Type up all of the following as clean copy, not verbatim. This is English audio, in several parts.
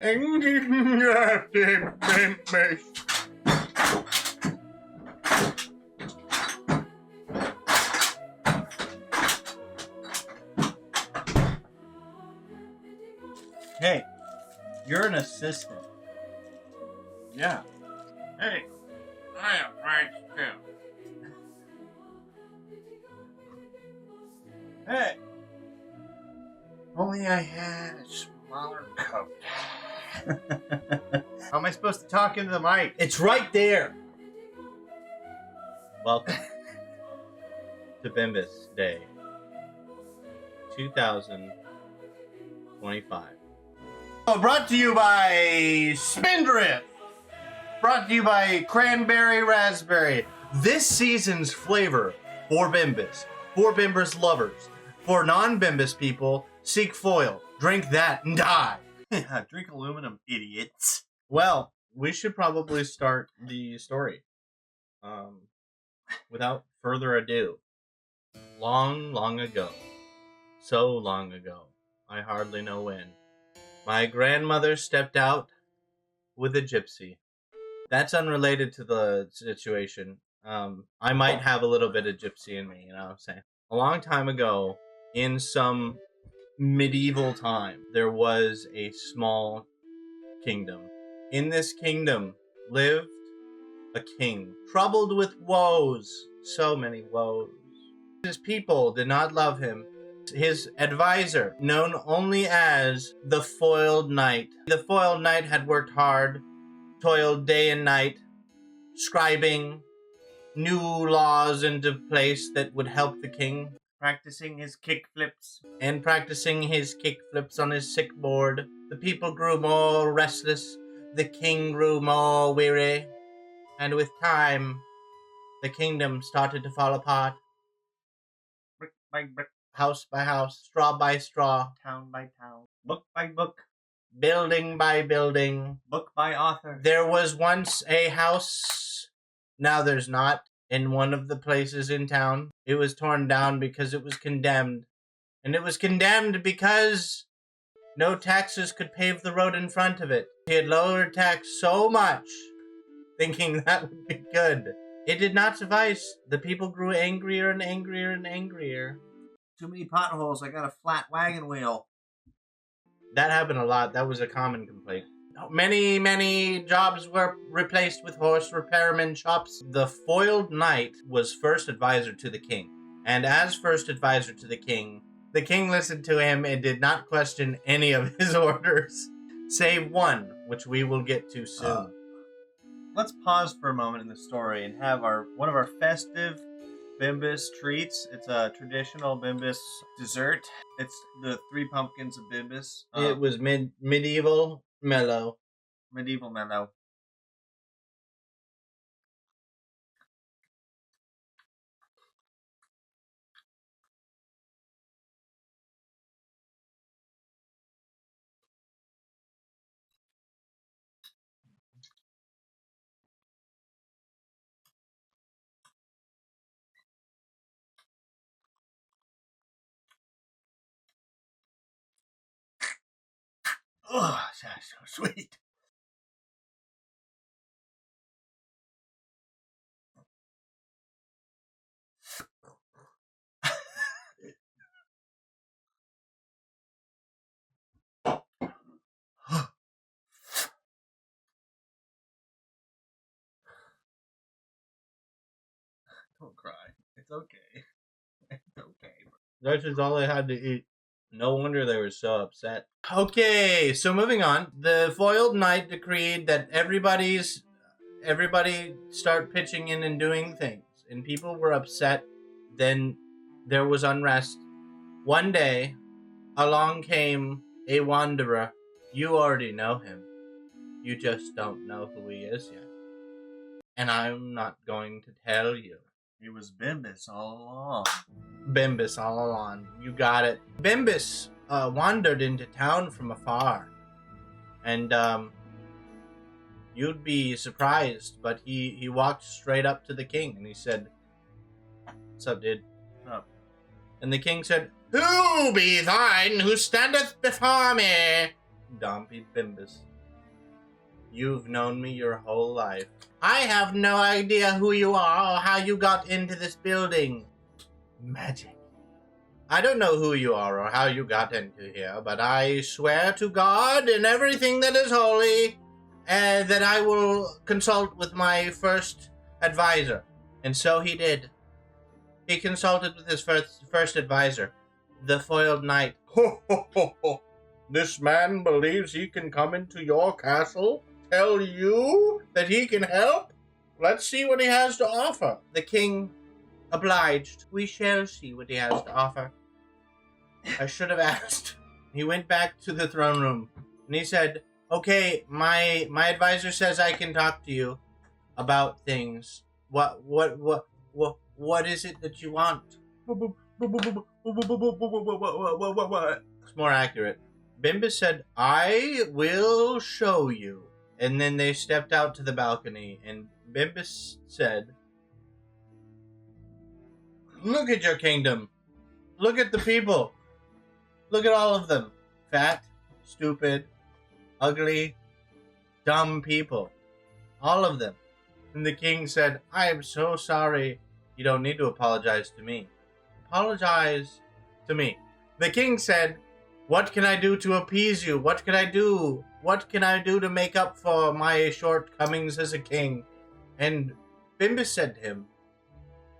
Hey, you're an assistant. Yeah. Hey, I am right too. Hey, Only I had a smaller coat. how am I supposed to talk into the mic? It's right there. Welcome to Bimbus Day 2025. Brought to you by Spindrift. Brought to you by Cranberry Raspberry. This season's flavor for Bimbus lovers. For non-Bimbus people, seek foil. Drink that and die. Drink aluminum, idiots. Well, we should probably start the story. Without further ado. Long, long ago. So long ago. I hardly know when. My grandmother stepped out with a gypsy. That's unrelated to the situation. I might have a little bit of gypsy in me, you know what I'm saying? A long time ago, in some medieval time, there was a small kingdom. In this kingdom lived a king, troubled with woes, so many woes. His people did not love him. His advisor, known only as the Foiled Knight. The Foiled Knight had worked hard, toiled day and night, scribing new laws into place that would help the king. Practicing his kickflips. And practicing his kickflips on his sick board. The people grew more restless. The king grew more weary. And with time, the kingdom started to fall apart. Brick by brick. House by house, straw by straw, Town by town. Book by book. building by building. Book by author. There was once a house, now there's not, in one of the places in town. It was torn down because it was condemned. And it was condemned because no taxes could pave the road in front of it. He had lowered tax so much, thinking that would be good. It did not suffice. The people grew angrier and angrier and angrier. Too many potholes. I got a flat wagon wheel. That happened a lot. That was a common complaint. Many, many jobs were replaced with horse repairman shops. The Foiled Knight was first advisor to the king. And as first advisor to the king listened to him and did not question any of his orders, save one, which we will get to soon. Let's pause for a moment in the story and have one of our festive Bimbus treats. It's a traditional Bimbus dessert. It's the 3 pumpkins of Bimbus. It was medieval mellow. Medieval mellow. Oh, that's so sweet. Don't cry. It's okay. It's okay. That's just all they had to eat. No wonder they were so upset. Okay, so moving on. The Foiled Knight decreed that everybody start pitching in and doing things. And people were upset. Then there was unrest. One day, along came a wanderer. You already know him. You just don't know who he is yet. And I'm not going to tell you. It was Bimbus all along. Bimbus all along. You got it. Bimbus wandered into town from afar. And you'd be surprised, but he walked straight up to the king and he said, "What's up, dude?" What's up? And the king said, "Who be thine who standeth before me?" Dumpy Bimbus. You've known me your whole life. I have no idea who you are or how you got into this building. Magic. I don't know who you are or how you got into here, but I swear to God and everything that is holy that I will consult with my first advisor. And so he did. He consulted with his first advisor, the foiled knight. Ho, ho, ho, ho. This man believes he can come into your castle, tell you that he can help? Let's see what he has to offer. The king obliged. We shall see what he has to offer. I should have asked. He went back to the throne room and he said, okay, my advisor says I can talk to you about things. What is it that you want? It's more accurate. Bimbus said, I will show you. And then they stepped out to the balcony and Bimbus said, look at your kingdom. Look at the people. Look at all of them. Fat, stupid, ugly, dumb people. All of them. And the king said, I am so sorry. You don't need to apologize to me. Apologize to me. The king said, what can I do to appease you? What can I do? What can I do to make up for my shortcomings as a king? And Bimbus said to him,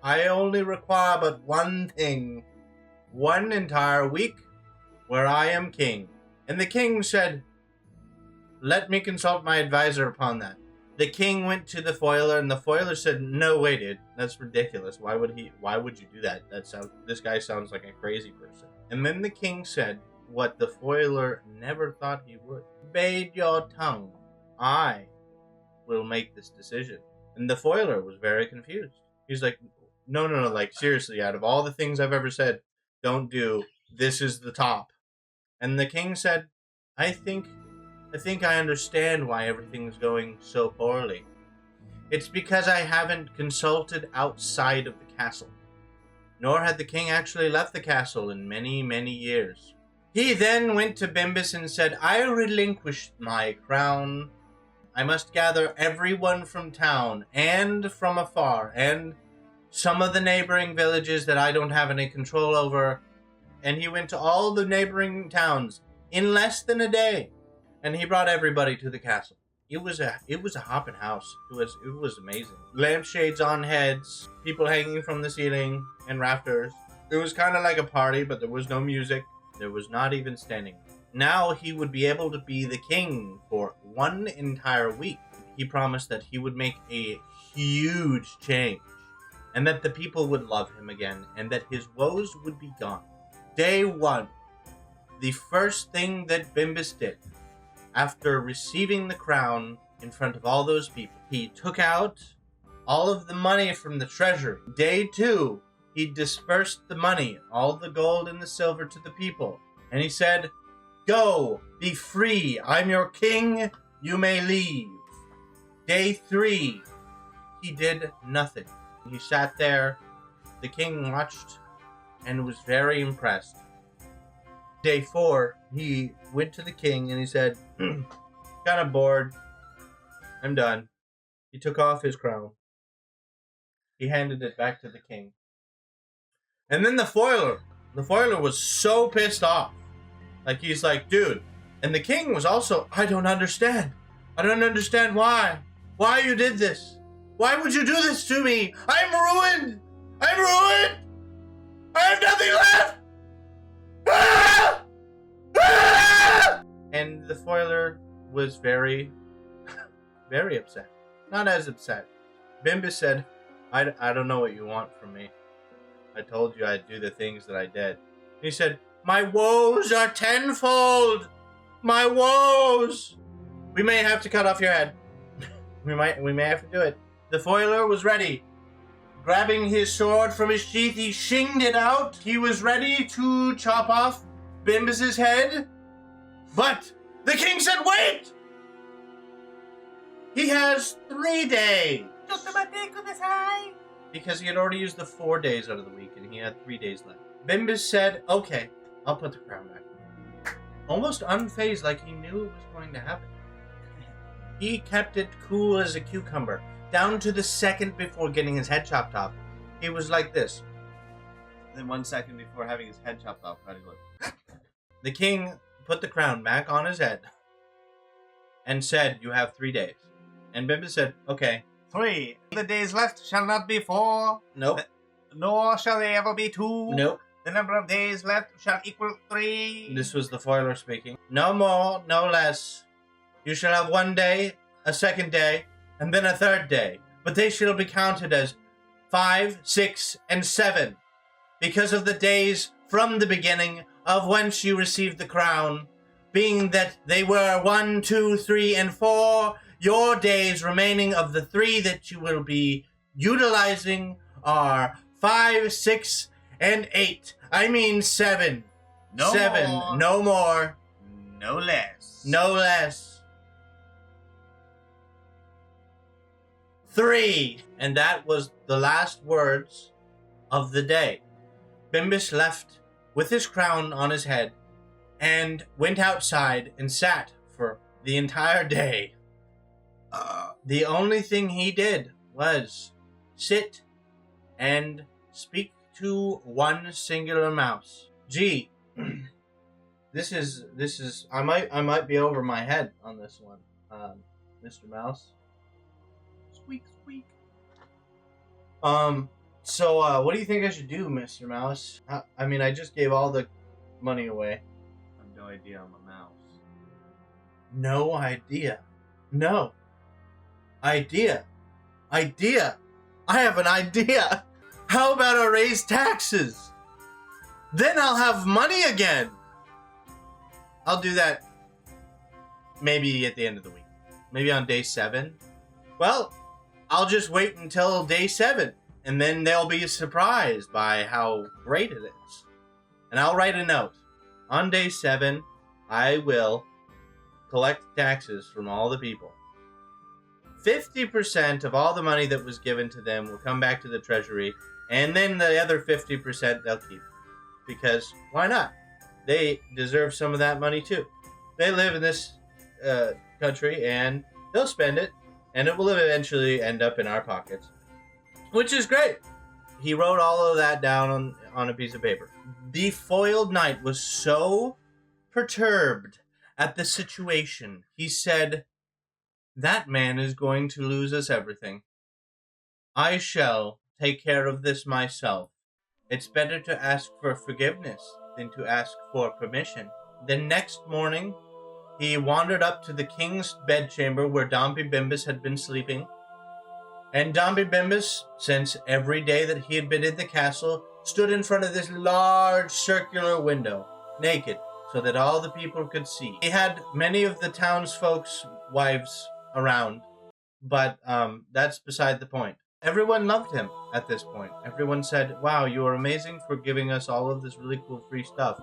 I only require but one thing. One entire week where I am king. And the king said, let me consult my advisor upon that. The king went to the foiler and the foiler said, no way, dude. That's ridiculous. Why would you do that? This guy sounds like a crazy person. And then the king said what the foiler never thought he would. Bide your tongue. I will make this decision. And the foiler was very confused. He's like, no, like seriously, out of all the things I've ever said, don't do, this is the top. And the king said, I think I understand why everything's going so poorly. It's because I haven't consulted outside of the castle. Nor had the king actually left the castle in many, many years. He then went to Bimbus and said, I relinquish my crown. I must gather everyone from town and from afar and some of the neighboring villages that I don't have any control over. And he went to all the neighboring towns in less than a day. And he brought everybody to the castle. It was a hopping house. It was amazing. Lampshades on heads, people hanging from the ceiling and rafters. It was kind of like a party, but there was no music. There was not even standing. Now he would be able to be the king for one entire week. He promised that he would make a huge change and that the people would love him again and that his woes would be gone. Day one, the first thing that Bimbus did after receiving the crown in front of all those people, he took out all of the money from the treasury. Day two, he dispersed the money, all the gold and the silver to the people. And he said, go, be free. I'm your king. You may leave. Day three, he did nothing. He sat there. The king watched and was very impressed. Day four, he went to the king and he said, kind of bored. I'm done. He took off his crown. He handed it back to the king. And then the foiler was so pissed off. Like, he's like, dude. And the king was also, I don't understand. I don't understand why. Why you did this. Why would you do this to me? I'm ruined. I'm ruined. I have nothing left. Ah! Ah! And the foiler was very, very upset. Not as upset. Bimbus said, I don't know what you want from me. I told you I'd do the things that I did. He said, my woes are tenfold. My woes. We may have to cut off your head. we may have to do it. The foiler was ready. Grabbing his sword from his sheath, he shinged it out. He was ready to chop off Bimbus's head. But the king said, wait! He has 3 days. Because he had already used the 4 days out of the week, and he had 3 days left. Bimbus said, okay, I'll put the crown back. Almost unfazed, like he knew it was going to happen. He kept it cool as a cucumber, down to the second before getting his head chopped off. He was like this. Then 1 second before having his head chopped off, Freddy looked. The king put the crown back on his head and said, "You have 3 days." And Bimbus said, "Okay." 3. The days left shall not be 4. Nope. Nor shall they ever be 2. Nope. The number of days left shall equal 3. This was the foiler speaking. "No more, no less. You shall have 1 day, a second day, and then a third day. But they shall be counted as 5, 6, and 7, because of the days from the beginning of whence you received the crown, being that they were 1, 2, 3, and 4. Your days remaining of the 3 that you will be utilizing are 5, 6, and 8. I mean 7. No 7. more. No more. No less. No less. 3. And that was the last words of the day. Bimbus left with his crown on his head and went outside and sat for the entire day. The only thing he did was sit and speak to one singular mouse. Gee, this is I might be over my head on this one, Mr. Mouse. Squeak, squeak. So what do you think I should do, Mr. Mouse? I mean, I just gave all the money away. I have no idea. I'm a mouse. No idea. No. Idea. Idea. I have an idea. How about I raise taxes? Then I'll have money again. I'll do that maybe at the end of the week. Maybe on day 7. Well, I'll just wait until day 7. And then they'll be surprised by how great it is. And I'll write a note. On day 7, I will collect taxes from all the people. 50% of all the money that was given to them will come back to the treasury, and then the other 50% they'll keep. Because why not? They deserve some of that money too. They live in this country, and they'll spend it, and it will eventually end up in our pockets. Which is great. He wrote all of that down on a piece of paper. The foiled knight was so perturbed at the situation, he said, "That man is going to lose us everything. I shall take care of this myself. It's better to ask for forgiveness than to ask for permission." The next morning, he wandered up to the king's bedchamber where Gapty Bimbus had been sleeping. And Gapty Bimbus, since every day that he had been in the castle, stood in front of this large circular window, naked, so that all the people could see. He had many of the townsfolk's wives around, but that's beside the point. Everyone loved him at this point. Everyone said, "Wow, you are amazing for giving us all of this really cool free stuff.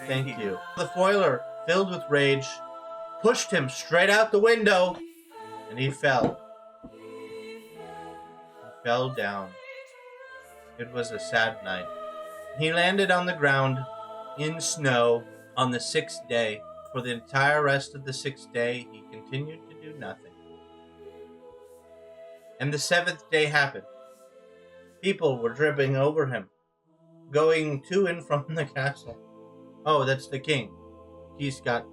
Thank you." The foiler, filled with rage, pushed him straight out the window, and he fell. He fell down. It was a sad night. He landed on the ground in snow on the 6th day. For the entire rest of the 6th day, he continued to do nothing. And the 7th day happened. People were dripping over him, going to and from the castle. Oh, that's the king. He's got...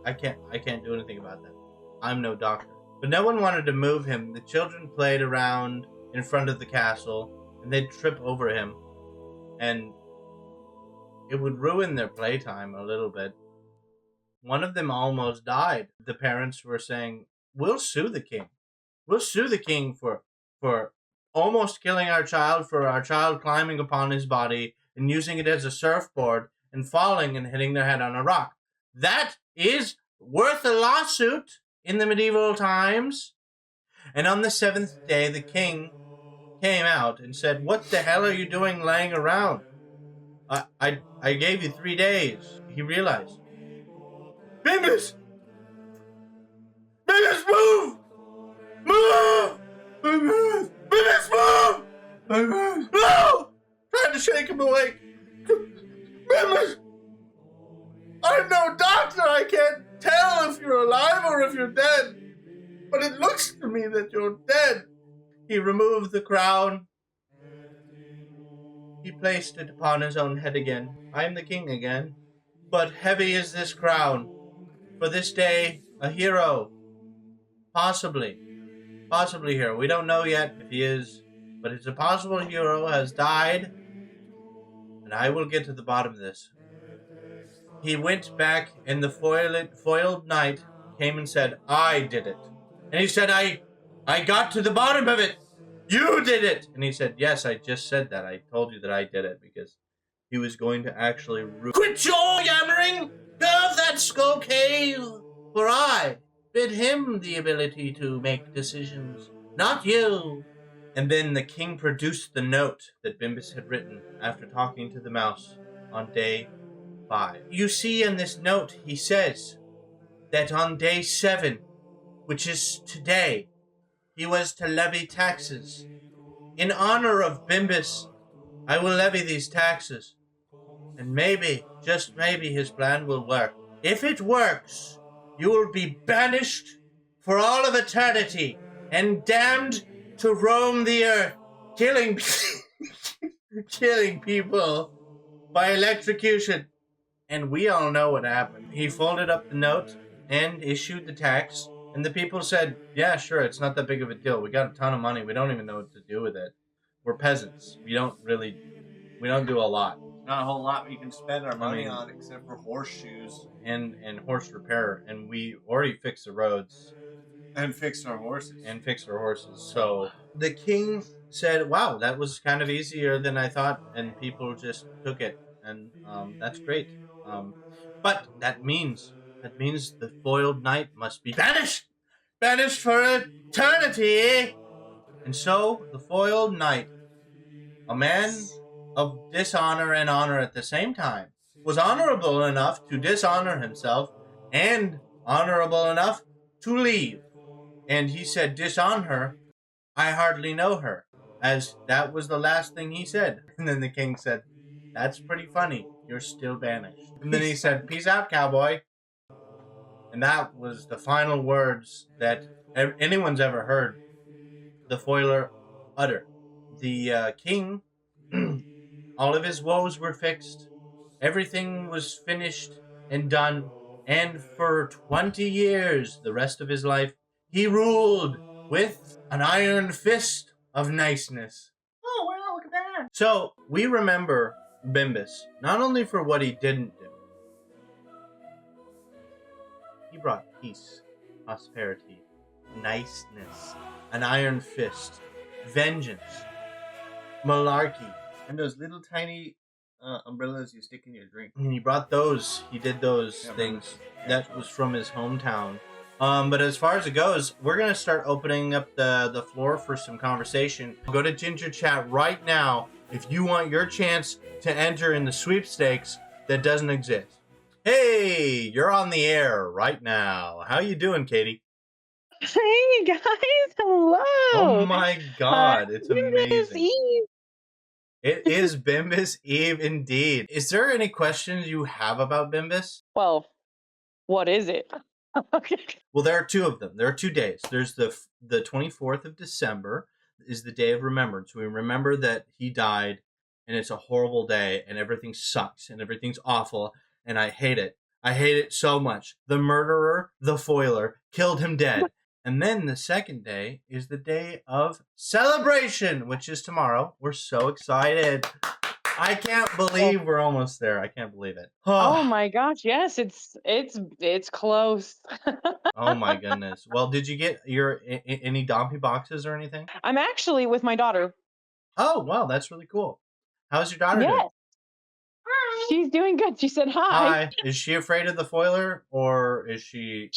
I can't do anything about that. I'm no doctor. But no one wanted to move him. The children played around in front of the castle, and they'd trip over him. And it would ruin their playtime a little bit. One of them almost died. The parents were saying, "We'll sue the king. We'll sue the king for almost killing our child, for our child climbing upon his body and using it as a surfboard and falling and hitting their head on a rock. That is worth a lawsuit in the medieval times." And on the 7th day, the king came out and said, "What the hell are you doing laying around? I gave you 3 days." He realized. "Bimbus! Bimbus, move! Move! Bimbus! Bimbus, move! Bimbus! No!" Trying to shake him awake. "Bimbus! I'm no doctor. I can't tell if you're alive or if you're dead." but it looks to me that you're dead. He removed the crown. He placed it upon his own head again. I am the king again. But heavy is this crown. For this day, a hero. Possibly hero. We don't know yet if he is, but it's a possible hero has died, and I will get to the bottom of this. He went back, and the foiled knight came and said, I did it. And he said, I got to the bottom of it. You did it. And he said, yes, I just said that. I told you that I did it, because he was going to actually quit your yammering. Go of that skull cave, for I bid him the ability to make decisions, not you. And then the king produced the note that Bimbus had written after talking to the mouse on day 5. You see in this note, he says that on day 7, which is today, he was to levy taxes. In honor of Bimbus, I will levy these taxes. And maybe, just maybe, his plan will work. If it works, you will be banished for all of eternity and damned to roam the earth, killing people by electrocution. And we all know what happened. He folded up the note and issued the tax, and the people said, yeah, sure, it's not that big of a deal. We got a ton of money. We don't even know what to do with it. We're peasants. We don't do a lot. Not a whole lot we can spend our money on except for horseshoes. And horse repair. And we already fixed the roads. And fixed our horses. So the king said, wow, that was kind of easier than I thought. And people just took it. And that's great. But that means the foiled knight must be banished for eternity. And so the foiled knight, a man of dishonor and honor at the same time, was honorable enough to dishonor himself and honorable enough to leave. And he said, dishonor her, I hardly know her, as that was the last thing he said. And then the king said, that's pretty funny. You're still banished. And then he said, peace out, cowboy. And that was the final words that anyone's ever heard the foiler utter. The king, all of his woes were fixed. Everything was finished and done. And for 20 years, the rest of his life, he ruled with an iron fist of niceness. Oh, well, look at that. So we remember Bimbus, not only for what he didn't do. He brought peace, prosperity, niceness, an iron fist, vengeance, malarkey, and those little tiny umbrellas you stick in your drink. And he brought those. He did those things. That was from his hometown. But as far as it goes, we're going to start opening up the floor for some conversation. Go to Ginger Chat right now if you want your chance to enter in the sweepstakes that doesn't exist. Hey, you're on the air right now. How you doing, Katie? Hey, guys. Hello. Oh, my God. It's Bimbus amazing. Eve. It is Bimbus Eve indeed. Is there any questions you have about Bimbus? Well, what is it? Okay. Well, there are two of them. There are 2 days. There's the 24th of December is the day of remembrance. We remember that he died, and it's a horrible day, and everything sucks, and everything's awful, and I hate it. I hate it so much. The murderer, the foiler, killed him dead. And then the second day is the day of celebration, which is tomorrow. We're so excited. I can't believe we're almost there. I can't believe it. Oh my gosh, yes, it's close. Oh my goodness. Well, did you get your any Dompy boxes or anything? I'm actually with my daughter. Oh, wow, that's really cool. How's your daughter doing? Yes. She's doing good. She said hi. Hi. Is she afraid of the foiler, or does she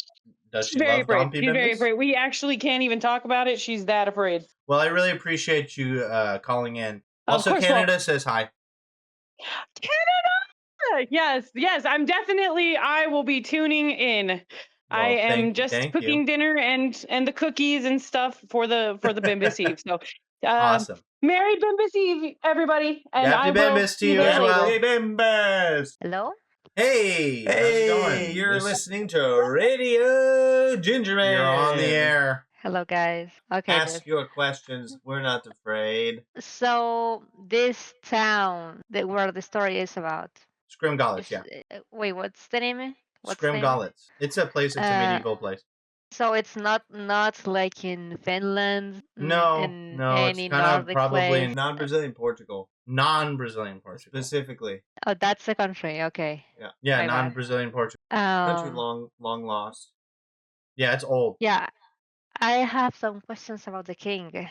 She's very love afraid. Dompy She's very Bimbus? afraid. We actually can't even talk about it. She's that afraid. Well, I really appreciate you calling in. Of Also, course, Canada says hi. Canada! Yes. I will be tuning in. Well, I am just thank cooking you. dinner and the cookies and stuff for the Bimbus Eve. So Awesome. Merry Bimbus Eve, everybody. And Happy Bimbus to you as well. Hey, Bimbus! Hello? Hey, how's it going? You're listening to Radio Ginger Man. You're on the air. Hello, guys. Okay, Ask your questions. We're not afraid. so this town where the story is about Scrimgallets, is yeah. wait, what's the name? What's the name? Scrimgallets. It's a place. It's a Uh, medieval place. so it's not like in Finland, No, in no, it's any kind of Nordic probably place. Non-Brazilian Portugal, non-Brazilian Portugal. specifically. Oh, that's the country. Okay. Yeah, My bad. non-Brazilian Portugal. Country Um, long lost. Yeah, it's old. yeah, I have some questions about the king.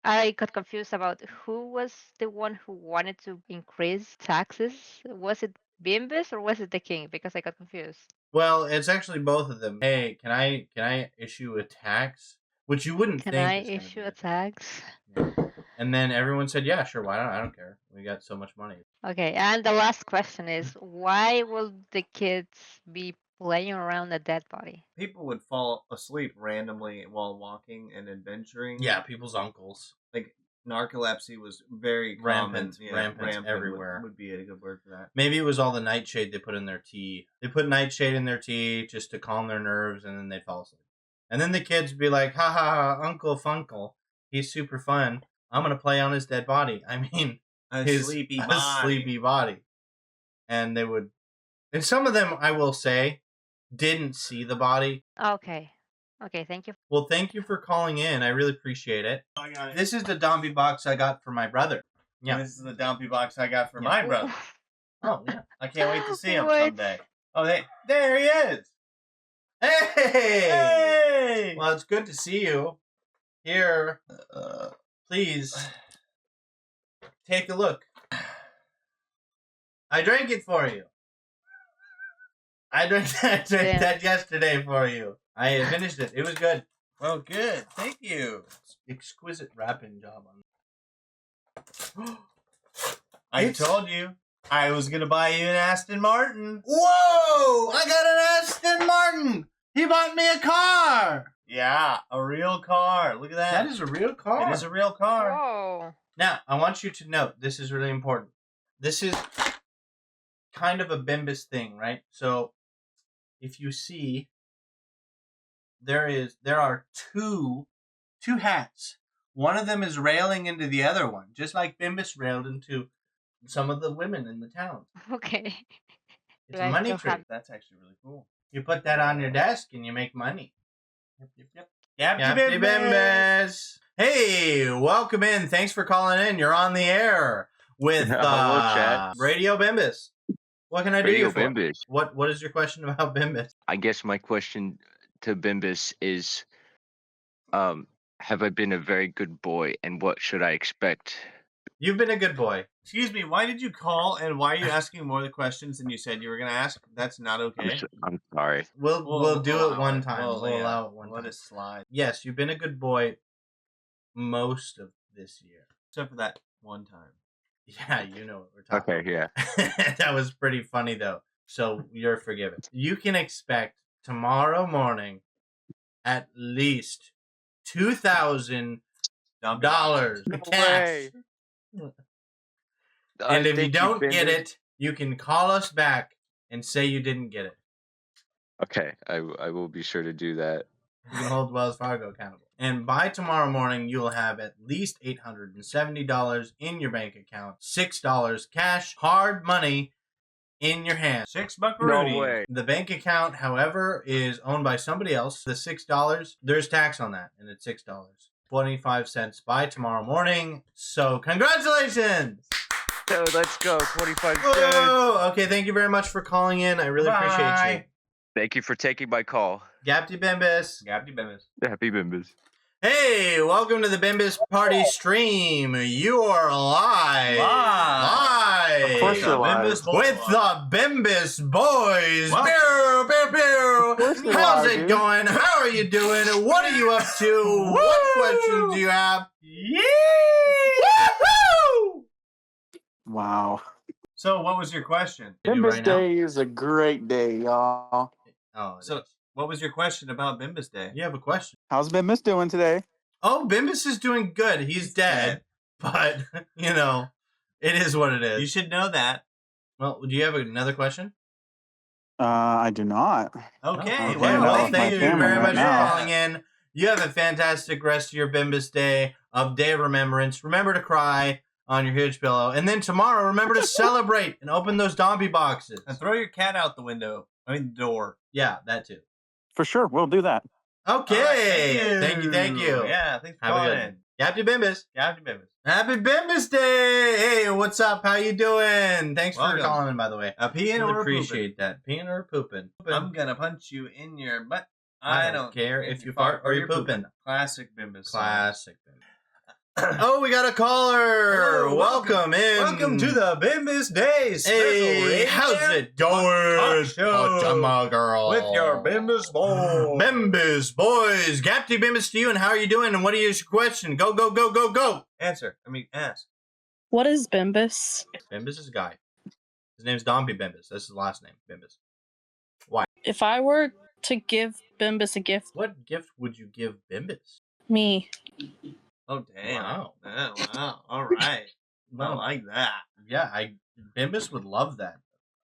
I got confused about who was the one who wanted to increase taxes. Was it Bimbus or was it the king? Because I got confused. Well, it's actually both of them. Hey, can I issue a tax? Which you wouldn't Can think I is gonna issue be a it. tax? Yeah. And then everyone said, "Yeah, sure, why not? I don't care. We got so much money." Okay, and the last question is why will the kids be playing around a dead body? People would fall asleep randomly while walking and adventuring. Yeah, people's uncles. Like narcolepsy was very Rampant, common. rampant everywhere. would be a good word for that. Maybe it was all the nightshade they put in their tea. They put nightshade in their tea just to calm their nerves, and then they'd fall asleep. And then the kids would be like, "Ha ha ha, Uncle Funkle, he's super fun. I'm gonna play on his dead body." I mean, his sleepy body. And they would, and some of them, I will say, didn't see the body. Okay. Okay, thank you. Well, thank you for calling in. I really appreciate it. I got it. This is the Dombey box I got for my brother. Yeah. This is the dumpy box I got for Yeah. my brother. Oh, yeah. I can't wait to see him What? someday. Oh, there he is. Hey! Hey! Well, it's good to see you. Here, please, take a look. I drank it for you. I drank that yesterday for you. I finished it. It was good. Oh, good. Thank you. Exquisite wrapping job on. I told you I was gonna buy you an Aston Martin. Whoa! I got an Aston Martin. He bought me a car. Yeah, a real car. Look at that. That is a real car. It is a real car. Whoa. Now, I want you to note, this is really important. This is kind of a Bimbus thing, right? So, if you see, there are two hats. One of them is railing into the other one, just like Bimbus railed into some of the women in the town. Okay. It's Do a I money still trick. have- That's actually really cool. You put that on your desk and you make money. Yep. Gapty Bimbus. Hey, welcome in. Thanks for calling in. You're on the air with Hello, chat. Radio Bimbus. What can I do Radio you for? Bimbus. What is your question about Bimbus? I guess my question to Bimbus is, have I been a very good boy, and what should I expect? You've been a good boy. Excuse me, why did you call and why are you asking more of the questions than you said you were going to ask? That's not okay. I'm sorry. We'll do it one time. Well, We'll yeah. allow it one Let time. it slide. Yes, you've been a good boy most of this year. Except for that one time. Yeah, you know what we're talking Okay, yeah. about. That was pretty funny, though. So you're forgiven. You can expect tomorrow morning at least $2,000 cash. And if you don't get it, you can call us back and say you didn't get it. Okay, I will be sure to do that. You can hold Wells Fargo accountable. And by tomorrow morning, you'll have at least $870 in your bank account, $6 cash, hard money in your hand. $6 No Rudy. way. The bank account, however, is owned by somebody else. The $6, there's tax on that, and it's $6.25 by tomorrow morning. So congratulations! So let's go, 25 cents. Whoa! Okay, thank you very much for calling in. I really appreciate you. Bye. Thank you for taking my call. Gapty Bimbus. Gapty Bimbus. Happy Bimbus. Hey, welcome to the Bimbus Party stream. You are live. Live. Of course you're live. Bimbus boy. With the Bimbus boys. Wow. Pew, pew, pew. course you're How's live, it dude. going? How are you doing? What are you up to? What questions do you have? Yeah. Woohoo! Wow. So, what was your question? Bimbus right now? Day is a great day, y'all. Oh, So, what was your question about Bimbus Day? you have a question. How's Bimbus doing today? Oh, Bimbus is doing good. He's dead, but you know, it is what it is. You should know that. Well, do you have another question? I do not. Okay. Okay, Well, well, off my thank you camera very right much now. for calling in. You have a fantastic rest of your Bimbus Day of remembrance. Remember to cry on your huge pillow. And then tomorrow, remember to celebrate and open those Dombey boxes. And throw your cat out the window. I mean, the door. Yeah, that too. For sure, we'll do that. Okay. Right, thank you. Yeah, thanks for Have a calling good in. one. Gapty Bimbus. Gapty Bimbus. Happy Bimbus Day! Hey, what's up? How you doing? Thanks Welcome. for calling in, by the way. A peeing Really or a appreciate that. Peeing or pooping? I'm gonna punch you in your butt. I don't care if you fart or you're pooping. Classic Bimbus. Classic Bimbus. Oh, we got a caller. Hello, welcome in. Welcome to the Bimbus Day special Hey, radio how's it going? talk show Pajama girl. with your Bimbus boy. Bimbus boys. Gapty Bimbus to you, and how are you doing? And what is your question? Go, go, go, go, go. Ask. What is Bimbus? Bimbus is a guy. His name's Dombey Bimbus. That's his last name, Bimbus. If I were to give Bimbus a gift, What gift would you give Bimbus? me. Oh damn! Wow. Oh, wow! All right. I like that. Yeah, Bimbus would love that.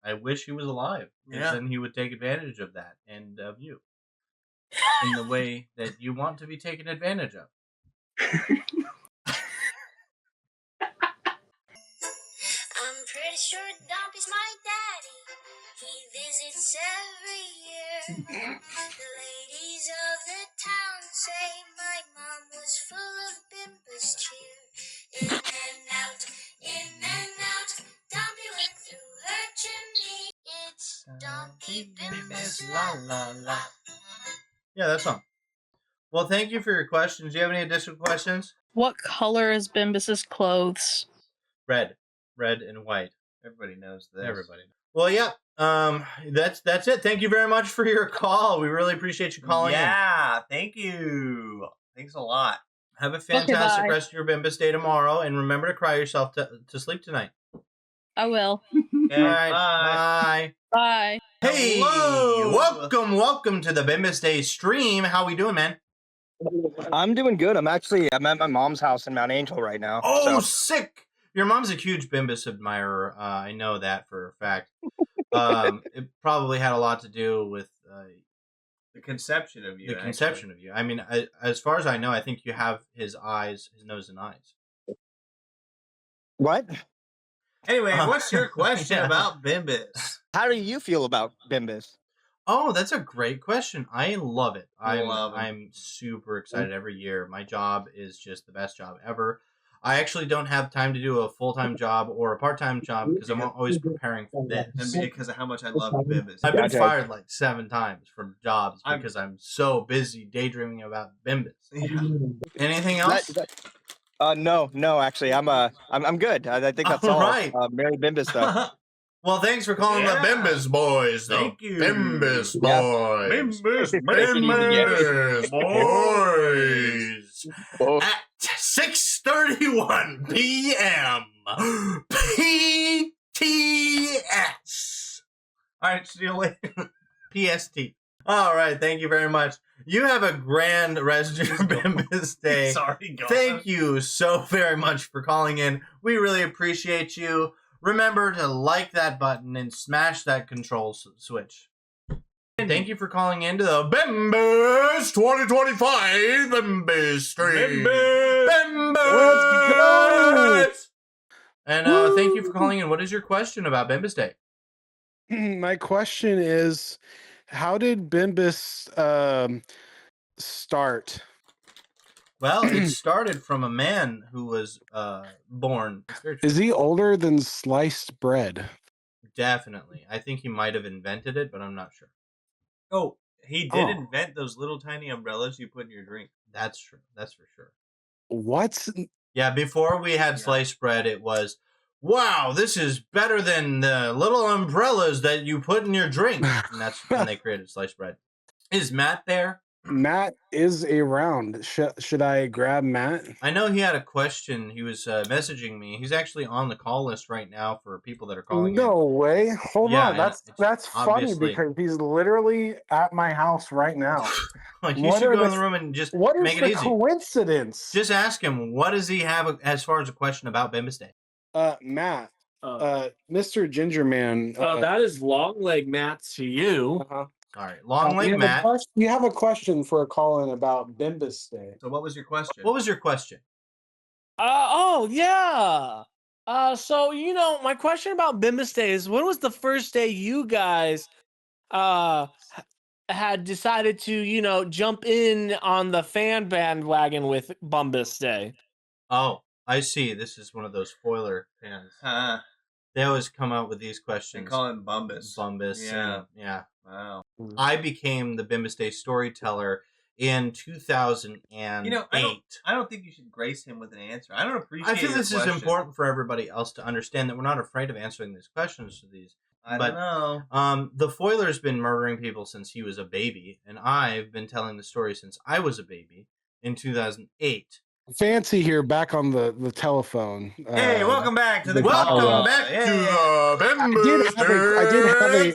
I wish he was alive. 'Cause Yeah. then he would take advantage of that and of you. In the way that you want to be taken advantage of. I'm pretty sure Dompy's my daddy. He visits every year. The ladies of the town say my mom was full of Bimbus cheer. In and out, Dompy went through her chimney. It's Dompy Bimbus, la la la. Yeah, that song. Well, thank you for your questions. Do you have any additional questions? What color is Bimbus's clothes? Red and white. Everybody knows this. Everybody. Well, yeah. That's it. Thank you very much for your call. We really appreciate you calling in. Yeah. Thank you. Thanks a lot. Have a fantastic bye. rest of your Bimbus Day tomorrow, and remember to cry yourself to sleep tonight. I will. Okay, All right. bye. Bye. Hey, Hello. welcome to the Bimbus Day stream. How we doing, man? I'm doing good. I'm at my mom's house in Mount Angel right now. Oh, so. sick! Your mom's a huge Bimbus admirer. I know that for a fact. It probably had a lot to do with The conception of you. the conception of you. I mean, as far as I know, I think you have his nose and eyes. What? Anyway, what's your question Yeah. about Bimbus? How do you feel about Bimbus? Oh, that's a great question. I love it. Love him. I'm super excited every year. My job is just the best job ever. I actually don't have time to do a full-time job or a part-time job because I'm always preparing for this. And because of how much I love Bimbus. I've been Gotcha. fired like 7 times from jobs I'm- because I'm so busy daydreaming about Bimbus. Anything else? No, actually, I'm good. I think that's All all. right. Merry Bimbus stuff. Well, thanks for calling Yeah. the Bimbus boys. The Thank you. Bimbus Yeah. boys. Bimbus, Bimbus boys. Oh, At 6:31 p.m. PTS. All right, see you later. PST. All right, thank you very much. You have a grand rest of your Bimbus Day. Sorry, God. Thank you so very much for calling in. We really appreciate you. Remember to like that button and smash that control switch. And thank you for calling into the Bimbus 2025 Bimbus stream. Bimbus! And thank you for calling in. What is your question about Bimbus Day? My question is, how did Bimbus start? Well, it started from a man who was born. Is he older than sliced bread? Definitely. I think he might have invented it, but I'm not sure. Oh, he did invent those little tiny umbrellas you put in your drink. That's true. That's for sure. What? Yeah, before we had sliced bread, it was, wow, this is better than the little umbrellas that you put in your drink. And that's when they created sliced bread. Is Matt there? Matt is around. Should I grab Matt? I know he had a question. He was messaging me. He's actually on the call list right now for people that are calling in. No way. Hold Yeah, on. That's obviously. funny because he's literally at my house right now. Like, you What should are go in the- the room and just What is make it the easy. coincidence? Just ask him, what does he have as far as a question about Bimbus Day? Matt, Mr. Ginger Man. that is long leg Matt to you. uh-huh. Sorry. Long leg Matt. You have a question for a call-in about Bimbus Day. So what was your question? What was your question? Oh yeah. So my question about Bimbus Day is, when was the first day you guys had decided to jump in on the fan bandwagon with Bimbus Day? Oh, I see. This is one of those foiler fans. They always come out with these questions. They call him Bimbus. Bimbus. Yeah. Yeah. Wow. I became the Bimbus Day storyteller in 2008. I don't think you should grace him with an answer. I don't appreciate. I feel this question. is important for everybody else to understand that we're not afraid of answering these questions to these. I don't know. The foiler's been murdering people since he was a baby, and I've been telling the story since I was a baby in 2008. Fancy here, back on the telephone. Hey, welcome back to the Welcome back to the Bimbus I did have a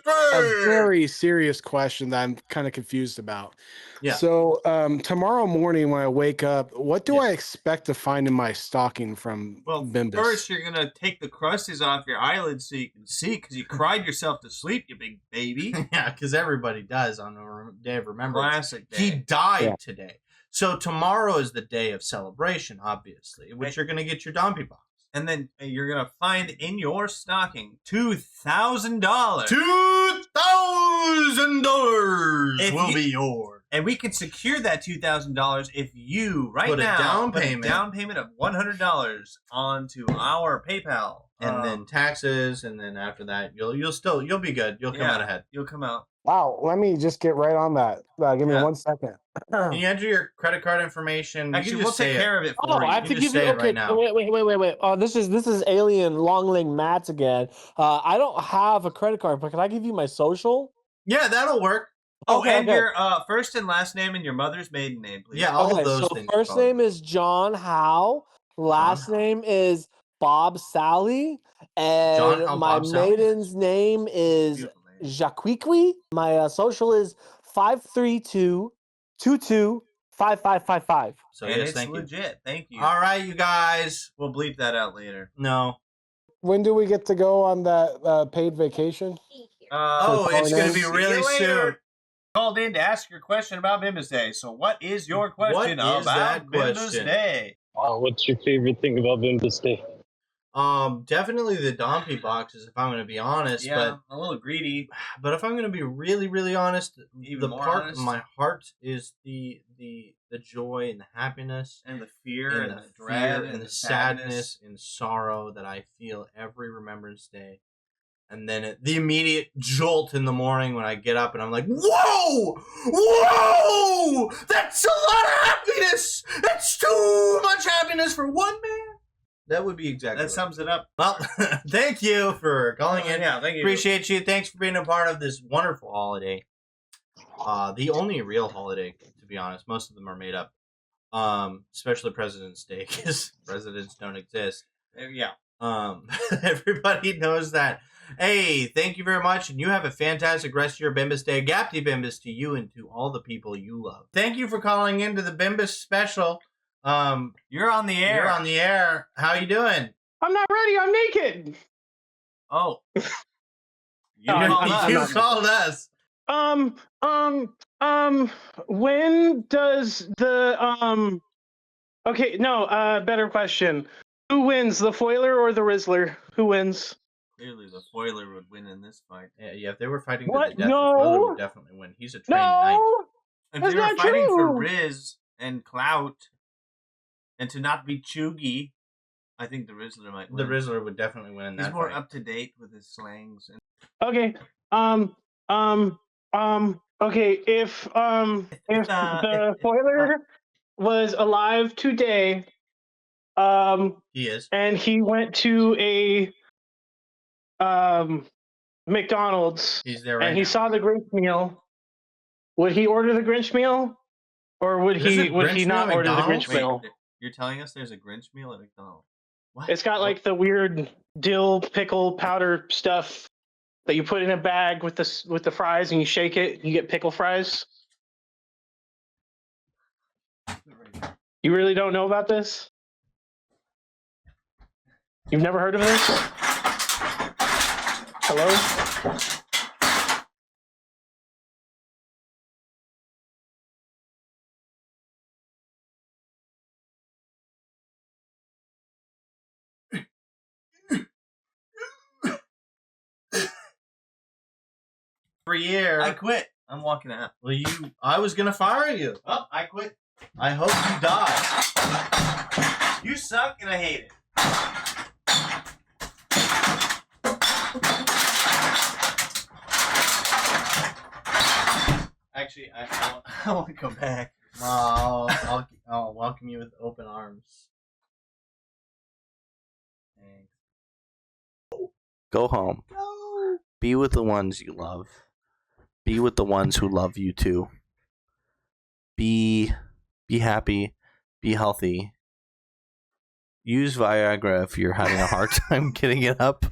very serious question that I'm kind of confused about. Yeah. So tomorrow morning when I wake up, what do I expect to find in my stocking from Bimbus? First, you're going to take the crusties off your eyelids so you can see, because you cried yourself to sleep, you big baby. Yeah, because everybody does on the Day of Remembrance. Classic day. He died today. So tomorrow is the day of celebration, obviously, which you're going to get your Dompy box. And then you're going to find in your stocking $2,000. $2,000 will be yours. And we can secure that $2,000 if you, put a down payment of $100 onto our PayPal. And then taxes, and then after that, you'll be good. You'll come out ahead. You'll come out. Wow, let me just get right on that. Give me 1 second. Can you enter your credit card information? Actually, we'll take care of it for you. I have to give you. it Okay, right now. wait. Oh, this is alien long leg Matt again. I don't have a credit card, but can I give you my social? Yeah, that'll work. Your first and last name and your mother's maiden name, please. Yeah, all of those things. First name is John Howe. Last name is Bob Sally, and my maiden's name is Jacquiqui. My social is 532-22-5555. So and yes, it's thank legit. you. Thank you. All right, you guys. We'll bleep that out later. No. When do we get to go on that paid vacation? It's going to be really soon. Called in to ask your question about Bimbus Day. So what is your question about Bimbus Day? What's your favorite thing about Bimbus Day? Definitely the Dompy boxes, if I'm going to be honest. Yeah, but a little greedy. But if I'm going to be really, really honest, Even more part honest? of my heart is the joy and the happiness And the fear and and the the dread fear and the sadness and sorrow that I feel every Remembrance Day. And then the immediate jolt in the morning when I get up and I'm like, whoa! Whoa! That's a lot of happiness! That's too much happiness for one man! That would be exactly That sums it up. Well, thank you for calling in. Yeah, thank you. Appreciate you. Thanks for being a part of this wonderful holiday. The only real holiday, to be honest. Most of them are made up. Especially President's Day, because presidents don't exist. Yeah. Everybody knows that. Hey, thank you very much, and you have a fantastic rest of your Bimbus Day. Gapty Bimbus to you and to all the people you love. Thank you for calling into the Bimbus special. You're on the air. You're on the air. How you doing? I'm not ready. I'm naked. Oh. You called us. When does the okay, no, better question. Who wins, the foiler or the Rizzler? Who wins? Clearly the foiler would win in this fight. Yeah, if they were fighting to What? the death, No. the foiler would definitely win. He's a trained knight. No, If that's they were not fighting for true. Riz and clout and to not be chuggy, I think the Rizzler might win. The Rizzler would definitely win in that He's more fight. up to date with his slangs. And Okay. Okay. If the foiler was alive today, He is. and he went to a McDonald's He's there right and he now. saw the Grinch meal, would he order the Grinch meal, or would There's a he Grinch not meal at order the McDonald's? Grinch meal? you're telling us there's a Grinch meal at McDonald's? What? It's got like the weird dill pickle powder stuff that you put in a bag with the fries and you shake it, you get pickle fries. You really don't know about this? You've never heard of this? Hello? Every year. I quit. I'm walking out. Well, I was gonna fire you. Oh, I quit. I hope you die. You suck and I hate it. Actually, I want to go back. I'll welcome you with open arms. Thanks. Go home. No. Be with the ones you love. Be with the ones who love you too. Be happy. Be healthy. Use Viagra if you're having a hard time getting it up.